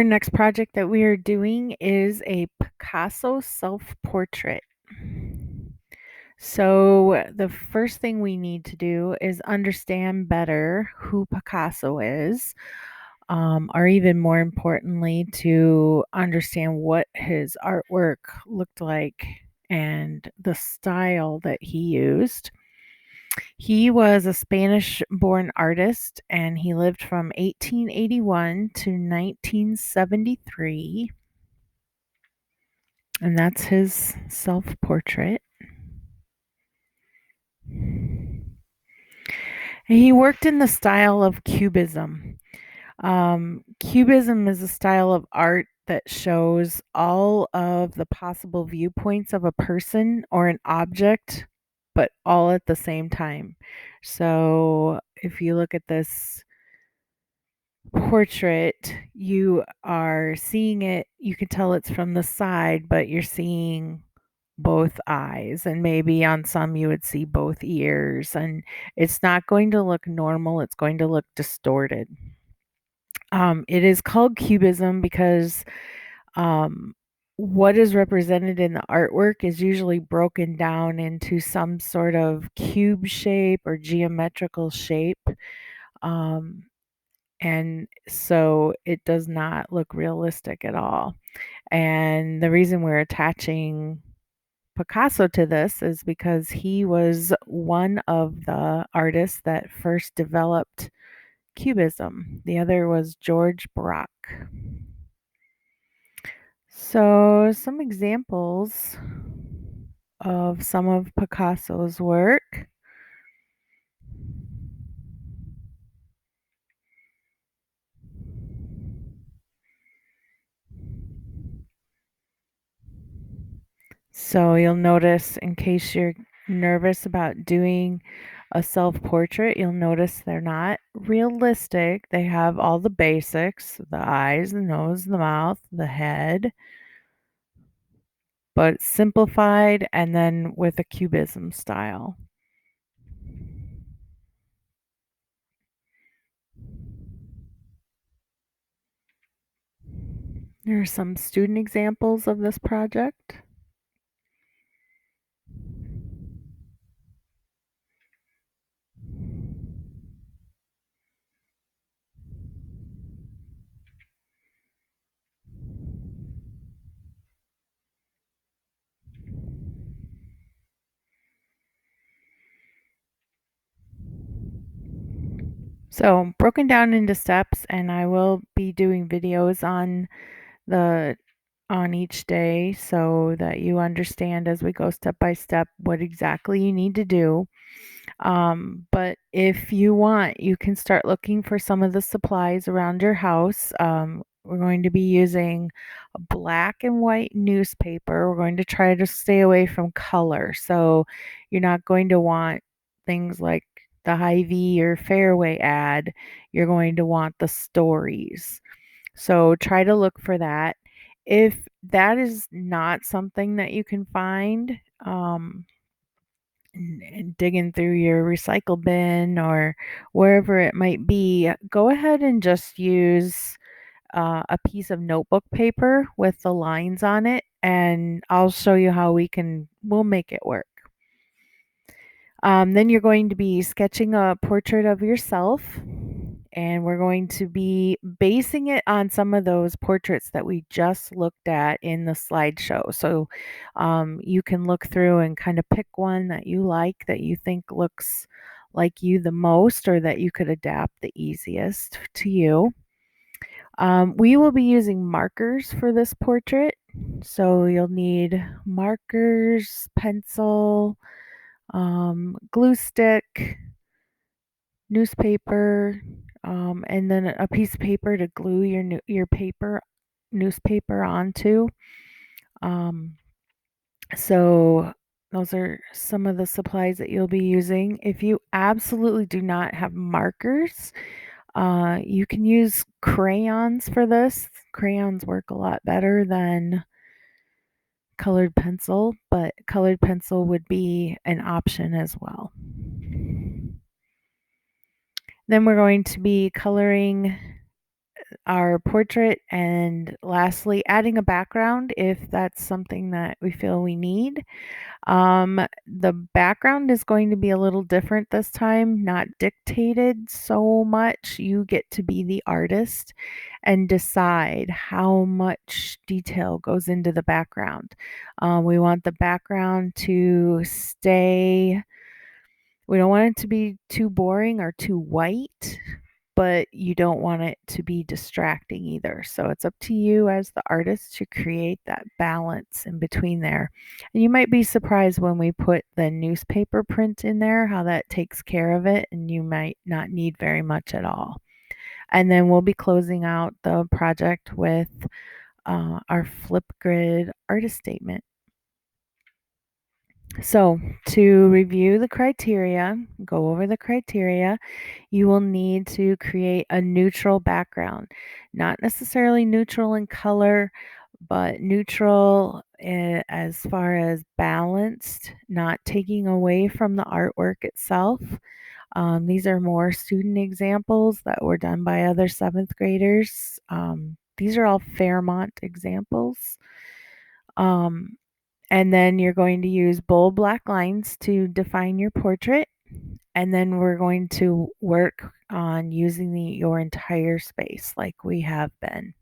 Our next project that we are doing is a Picasso self-portrait. So the first thing we need to do is understand better who Picasso is, or even more importantly, to understand what his artwork looked like and the style that he used. He was a Spanish born artist and he lived from 1881 to 1973. And that's his self portrait. He worked in the style of Cubism. Cubism is a style of art that shows all of the possible viewpoints of a person or an object, but all at the same time. So if you look at this portrait, you are seeing it, you can tell it's from the side, but you're seeing both eyes, and maybe on some you would see both ears, and it's not going to look normal, it's going to look distorted. It is called cubism because um, what is represented in the artwork is usually broken down into some sort of cube shape or geometrical shape. Um, and so it does not look realistic at all. And the reason we're attaching Picasso to this is because he was one of the artists that first developed Cubism. The other was George Braque. So, some examples of some of Picasso's work. So, you'll notice, in case you're nervous about doing a self portrait, you'll notice they're not realistic. They have all the basics: the eyes, the nose, the mouth, the head, but simplified and then with a cubism style. Here are some student examples of this project. So broken down into steps, and I will be doing videos the on each day so that you understand as we go step by step what exactly you need to do. But if you want, you can start looking for some of the supplies around your house. We're going to be using a black and white newspaper. We're going to try to stay away from color. So you're not going to want things like the Hy-Vee or Fairway ad. You're going to want the stories. So try to look for that. If that is not something that you can find, and digging through your recycle bin or wherever it might be, go ahead and just use a piece of notebook paper with the lines on it, and I'll show you how we'll make it work. Then you're going to be sketching a portrait of yourself, and we're going to be basing it on some of those portraits that we just looked at in the slideshow. So you can look through and kind of pick one that you like, that you think looks like you the most, or that you could adapt the easiest to you. We will be using markers for this portrait. So you'll need markers, pencil, glue stick, newspaper, and then a piece of paper to glue your newspaper onto. Um, so those are some of the supplies that you'll be using. If you absolutely do not have markers, you can use crayons for this. Crayons work a lot better than colored pencil, but colored pencil would be an option as well. Then we're going to be coloring our portrait, and lastly, adding a background if that's something that we feel we need. The background is going to be a little different this time, not dictated so much. You get to be the artist and decide how much detail goes into the background. We want the background to stay, we don't want it to be too boring or too white, but you don't want it to be distracting either. So it's up to you as the artist to create that balance in between there. And you might be surprised when we put the newspaper print in there, how that takes care of it, and you might not need very much at all. And then we'll be closing out the project with our Flipgrid artist statement. So, to review the criteria, go over the criteria, you will need to create a neutral background. Not necessarily neutral in color, but neutral as far as balanced, not taking away from the artwork itself. These are more student examples that were done by other seventh graders. These are all Fairmont examples. Um, and then you're going to use bold black lines to define your portrait. And then we're going to work on using your entire space like we have been.